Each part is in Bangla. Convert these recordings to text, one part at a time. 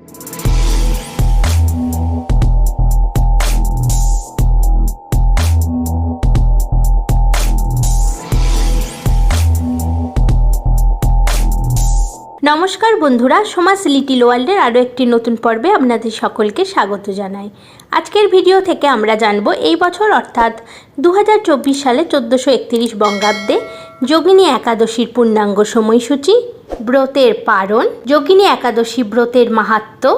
নমস্কার বন্ধুরা, সমাজ লিটিল ওয়ার্ল্ডের আরও একটি নতুন পর্বে আপনাদের সকলকে স্বাগত জানাই। আজকের ভিডিও থেকে আমরা জানব এই বছর অর্থাৎ 2024 সালে 1431 বঙ্গাব্দে যোগিনী একাদশীর পূর্ণাঙ্গ সময়সূচি, ব্রতের পারণ, যোগিনী একাদশী ব্রতের মাহাত্ম্য।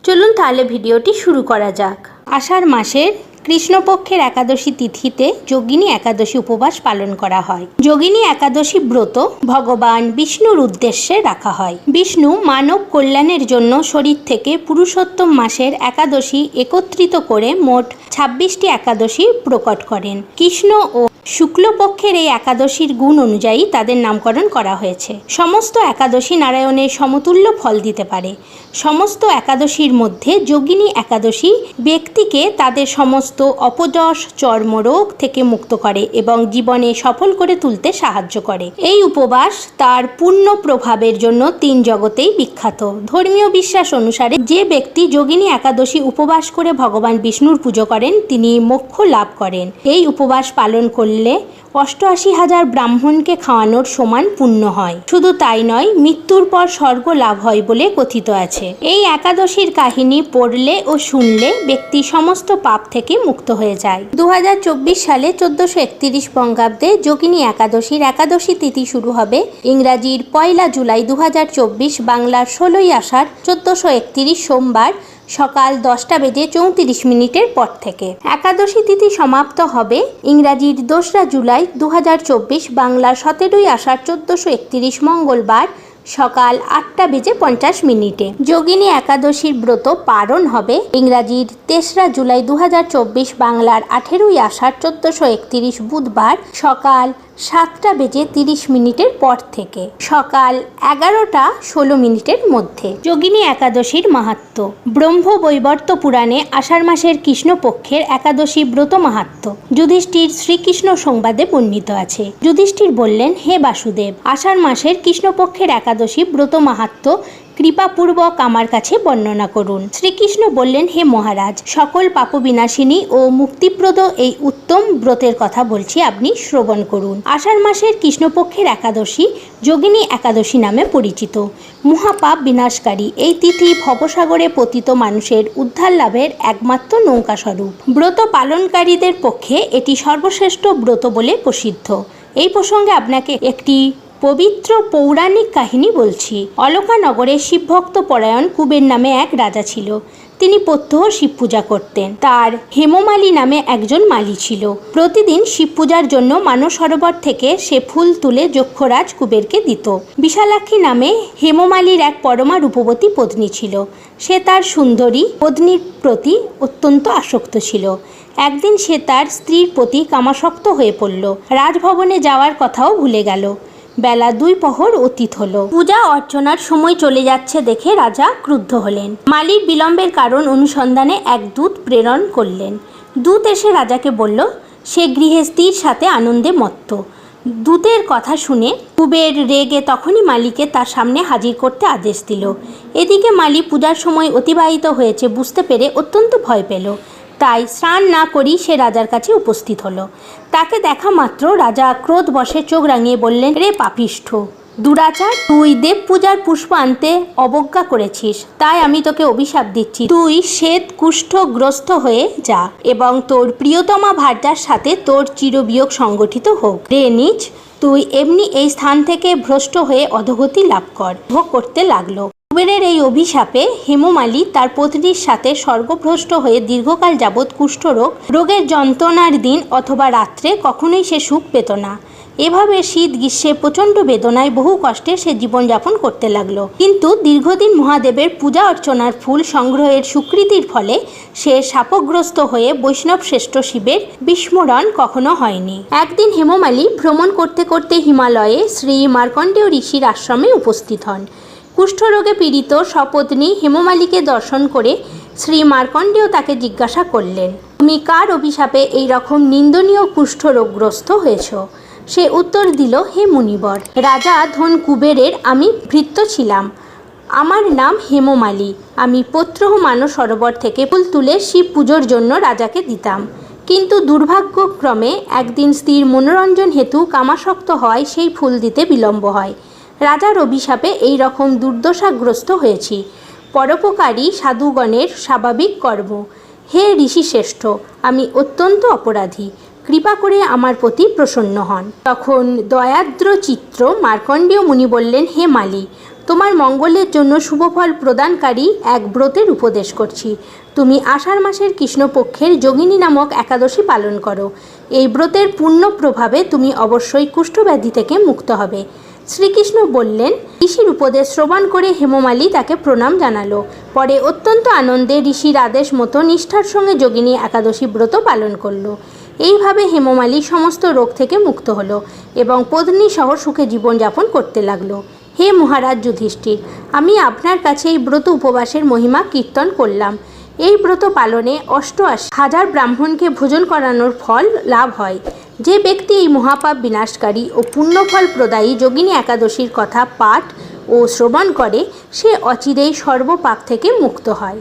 চলুন তাহলে ভিডিওটি শুরু করা যাক। আষাঢ় মাসের কৃষ্ণপক্ষের একাদশী তিথিতে যোগিনী একাদশী উপবাস পালন করা হয়। যোগিনী একাদশী ব্রত ভগবান বিষ্ণুর উদ্দেশ্যে রাখা হয়। বিষ্ণু মানব কল্যাণের জন্য শরীর থেকে পুরুষোত্তম মাসের একাদশী একত্রিত করে মোট 26টি একাদশী প্রকট করেন। কৃষ্ণ ও শুক্লপক্ষের এই একাদশীর গুণ অনুযায়ী তাদের নামকরণ করা হয়েছে। সমস্ত একাদশী নারায়ণের সমতুল্য ফল দিতে পারে। সমস্ত একাদশীর মধ্যে যোগিনী একাদশী ব্যক্তিকে তাদের সমস্ত অপযশ, চর্মরোগ থেকে মুক্ত করে এবং জীবনে সফল করে তুলতে সাহায্য করে। এই উপবাস তার পূর্ণ প্রভাবের জন্য 3 জগতেই বিখ্যাত। ধর্মীয় বিশ্বাস অনুসারে যে ব্যক্তি যোগিনী একাদশী উপবাস করে ভগবান বিষ্ণুর পুজো করেন তিনি মোক্ষ লাভ করেন। এই উপবাস পালন করলে 88,000 ব্রাহ্মণকে খাওয়ানোর সমান পুণ্য হয়। শুধু তাই নয়, মৃত্যুর পর স্বর্গ লাভ হয় বলে কথিত আছে। এই একাদশীর কাহিনী পড়লে ও শুনলে ব্যক্তি সমস্ত পাপ থেকে মুক্ত হয়ে যায়। 2024 সালে 1431 বঙ্গাব্দে যোগিনী একাদশীর একাদশী তিথি শুরু হবে ইংরাজির 1 জুলাই 2024, বাংলার 16ই আষাঢ় 1431 সোমবার সকাল 10:34 পর থেকে। একাদশী তিথি সমাপ্ত হবে ইংরাজির 2 জুলাই 2024, বাংলার 17ই আষাঢ় 1431 মঙ্গলবার সকাল 8:50। যোগিনী একাদশীর ব্রত পারণ হবে ইংরাজির 3 জুলাই 2024, বাংলার 18ই আষাঢ় 1431 বুধবার সকাল 7:30 পর থেকে সকাল 11:16 মধ্যে। যোগিনী একাদশীর মাহাত্ম্য। ব্রহ্মবৈবর্ত পুরাণে আষাঢ় মাসের কৃষ্ণপক্ষের একাদশী ব্রত মাহাত্ম্য যুধিষ্ঠির শ্রীকৃষ্ণ সংবাদে বর্ণিত আছে। যুধিষ্ঠির বললেন, হে বাসুদেব, আষাঢ় মাসের কৃষ্ণপক্ষের একাদশী ব্রত মাহাত্ম্য কৃপাপূর্বক আমার কাছে বর্ণনা করুন। শ্রীকৃষ্ণ বললেন, হে মহারাজ, সকল পাপবিনাশিনী ও মুক্তিপ্রদ এই উত্তম ব্রতের কথা বলছি, আপনি শ্রবণ করুন। আষাঢ় মাসের কৃষ্ণপক্ষের একাদশী যোগিনী একাদশী নামে পরিচিত। মহাপাপ বিনাশকারী এই তিথি ভবসাগরে পতিত মানুষের উদ্ধার লাভের একমাত্র নৌকাস্বরূপ। ব্রত পালনকারীদের পক্ষে এটি সর্বশ্রেষ্ঠ ব্রত বলে প্রসিদ্ধ। এই প্রসঙ্গে আপনাকে একটি পবিত্র পৌরাণিক কাহিনী বলছি। অলকানগরে শিবভক্ত পরায়ণ কুবের নামে এক রাজা ছিল। তিনি প্রত্যহ শিব পূজা করতেন। তার হেমমালী নামে একজন মালী ছিল। প্রতিদিন শিব পূজার জন্য মানস সরোবর থেকে সে ফুল তুলে যক্ষরাজ কুবেরকে দিত। বিশালাক্ষী নামে হেমমালীর এক পরমা রূপবতী পত্নী ছিল। সে তার সুন্দরী পত্নীর প্রতি অত্যন্ত আসক্ত ছিল। একদিন সে তার স্ত্রীর প্রতি কামাসক্ত হয়ে পড়ল। রাজভবনে যাওয়ার কথাও ভুলে গেল। বেলা 2 প্রহর অতীত হলো। পূজা অর্চনার সময় চলে যাচ্ছে দেখে রাজা ক্রুদ্ধ হলেন। মালির বিলম্বের কারণ অনুসন্ধানে এক দূত প্রেরণ করলেন। দূত এসে রাজাকে বলল সে গৃহে স্ত্রীর সাথে আনন্দে মত্ত। দূতের কথা শুনে কুবের রেগে তখনই মালিকে তার সামনে হাজির করতে আদেশ দিল। এদিকে মালি পূজার সময় অতিবাহিত হয়েছে বুঝতে পেরে অত্যন্ত ভয় পেল। তাই স্নান না করেই সে রাজার কাছে উপস্থিত হলো। তাকে দেখা মাত্র রাজা ক্রোধবশে চোখ রাঙিয়ে বললেন, রে পাপিষ্ঠ দুরাচার, তুই দেব পূজার পুষ্প আনতে অবজ্ঞা করেছিস, তাই আমি তোকে অভিশাপ দিচ্ছি। তুই শ্বেত কুষ্ঠগ্রস্ত হয়ে যা এবং তোর প্রিয়তমা ভার্যার সাথে তোর চিরবিয়োগ সংগঠিত হোক। রে নীচ, তুই এমনি এই স্থান থেকে ভ্রষ্ট হয়ে অধোগতি লাভ কর। ভোগ করতে লাগলো। কুবেরের এই অভিশাপে হেমমালী তার পত্নীর সাথে স্বর্গভ্রষ্ট হয়ে দীর্ঘকাল যাবৎ রোগের যন্ত্রণার দিন অথবা রাত্রে কখনোই সে সুখ পেত না। এভাবে শীত গ্রীষ্মে প্রচণ্ড বেদনায় বহু কষ্টে সে জীবনযাপন করতে লাগলো। কিন্তু দীর্ঘদিন মহাদেবের পূজা অর্চনার ফুল সংগ্রহের স্বীকৃতির ফলে সে শাপগ্রস্ত হয়ে বৈষ্ণব শ্রেষ্ঠ শিবের বিস্মরণ কখনো হয়নি। একদিন হেমমালী ভ্রমণ করতে করতে হিমালয়ে শ্রী মার্কণ্ডেয় ঋষির আশ্রমে উপস্থিত হন। কুষ্ঠরোগে পীড়িত সপত্নী হেমমালীকে দর্শন করে শ্রী মার্কণ্ডেয় তাকে জিজ্ঞাসা করলেন, তুমি কার অভিশাপে এই রকম নিন্দনীয় কুষ্ঠরোগগ্রস্ত হয়েছ? সে উত্তর দিল, হে মুনিবর, রাজা ধন কুবেরের আমি ভৃত্য ছিলাম। আমার নাম হেমমালী। আমি প্রত্যহ মানস সরোবর থেকে ফুল তুলে শিব পুজোর জন্য রাজাকে দিতাম। কিন্তু দুর্ভাগ্যক্রমে একদিন স্ত্রীর মনোরঞ্জন হেতু কামাসক্ত হওয়ায় সেই ফুল দিতে বিলম্ব হয়। রাজার অভিশাপে এই রকম দুর্দশাগ্রস্ত হয়েছি। পরোপকারী সাধুগণের স্বাভাবিক কর্ম। হে ঋষিশ্রেষ্ঠ, আমি অত্যন্ত অপরাধী, কৃপা করে আমার প্রতি প্রসন্ন হন। তখন দয়াদ্র চিত্র মার্কণ্ডেয় মুনি বললেন, হে মালী, তোমার মঙ্গলের জন্য শুভফল প্রদানকারী এক ব্রতের উপদেশ করছি। তুমি আষাঢ় মাসের কৃষ্ণপক্ষের যোগিনী নামক একাদশী পালন করো। এই ব্রতের পূর্ণ প্রভাবে তুমি অবশ্যই কুষ্ঠব্যাধি থেকে মুক্ত হবে। শ্রীকৃষ্ণ বললেন। ঋষির উপদেশ শ্রবণ করে হেমমালী তাকে প্রণাম জানালো। পরে অত্যন্ত আনন্দে ঋষির আদেশ মতো নিষ্ঠার সঙ্গে যোগিনী একাদশী ব্রত পালন করলো। এইভাবে হেমমালী সমস্ত রোগ থেকে মুক্ত হলো এবং পত্নী সহ সুখে জীবনযাপন করতে লাগলো। হে মহারাজ যুধিষ্ঠির, আমি আপনার কাছে এই ব্রত উপবাসের মহিমা কীর্তন করলাম। এই ব্রত পালনে 88,000 ব্রাহ্মণকে ভোজন করানোর ফল লাভ হয়। যে ব্যক্তি এই মহাপাপ বিনাশকারী ও পুণ্যফল প্রদায়ী যোগিনী একাদশীর কথা পাঠ ও শ্রবণ করে, সে অচিরেই সর্বপাপ থেকে মুক্ত হয়।